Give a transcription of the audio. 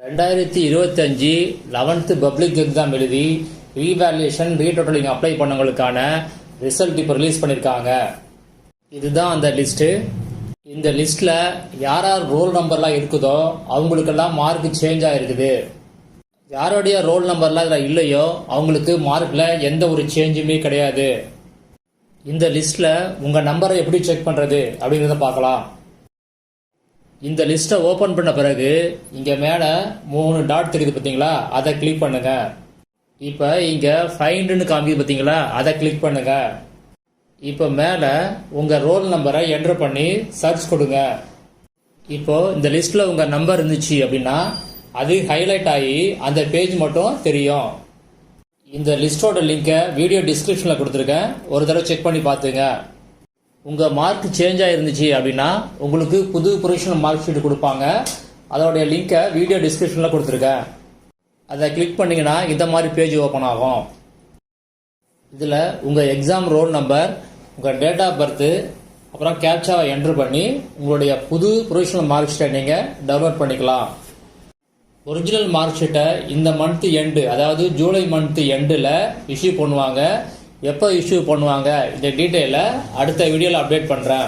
2025 11th public exam எழுதி revaluation retotalling apply பண்ணவங்களுக்கான result இப்போ release பண்ணியிருக்காங்க. இதுதான் அந்த லிஸ்ட்டு. இந்த லிஸ்ட்டில் யார் யார் ரோல் நம்பர்லாம் இருக்குதோ அவங்களுக்கெல்லாம் மார்க் சேஞ்ச் ஆகிருக்குது. யாருடைய ரோல் நம்பர்லாம் இதில் இல்லையோ அவங்களுக்கு மார்க்கில் எந்த ஒரு சேஞ்சுமே கிடையாது. இந்த லிஸ்ட்டில் உங்கள் நம்பரை எப்படி செக் பண்ணுறது அப்படிங்கிறத பார்க்கலாம். இந்த லிஸ்ட்டை ஓப்பன் பண்ண பிறகு இங்கே மேலே 3 டாட் தெரியுது பார்த்தீங்களா, அதை கிளிக் பண்ணுங்க. இப்போ இங்கே ஃபைண்டுன்னு காமிக்குது பார்த்தீங்களா, அதை கிளிக் பண்ணுங்க. இப்போ மேலே உங்கள் ரோல் நம்பரை என்ட்ரு பண்ணி சர்ச் கொடுங்க. இப்போ இந்த லிஸ்ட்டில் உங்கள் நம்பர் இருந்துச்சு அப்படின்னா அது ஹைலைட் ஆகி அந்த பேஜ் மட்டும் தெரியும். இந்த லிஸ்ட்டோட லிங்கை வீடியோ டிஸ்கிரிப்ஷனில் கொடுத்துருக்கேன், ஒரு தடவை செக் பண்ணி பார்த்துங்க. உங்கள் மார்க் சேஞ்ச் ஆகிருந்துச்சு அப்படின்னா உங்களுக்கு புது ப்ரொவிஷனல் மார்க் ஷீட் கொடுப்பாங்க. அதோடைய லிங்கை வீடியோ டிஸ்கிரிப்ஷனில் கொடுத்துருக்கேன். அதை கிளிக் பண்ணிங்கன்னா இந்த மாதிரி பேஜ் ஓப்பன் ஆகும். இதில் உங்கள் எக்ஸாம் ரோல் நம்பர், உங்கள் டேட் ஆஃப் பர்த்து, அப்புறம் கேப்சாவை என்ட்ரு பண்ணி உங்களுடைய புது ப்ரொவிஷனல் மார்க் ஷீட்டை நீங்கள் டவுன்லோட் பண்ணிக்கலாம். ஒரிஜினல் மார்க் ஷீட்டை இந்த மந்த் எண்டு, அதாவது ஜூலை மந்த் எண்டில் இஷ்யூ பண்ணுவாங்க. எப்போ இஷ்யூ பண்ணுவாங்க இந்த டீட்டெயிலை அடுத்த வீடியோவில் அப்டேட் பண்ணுறேன்.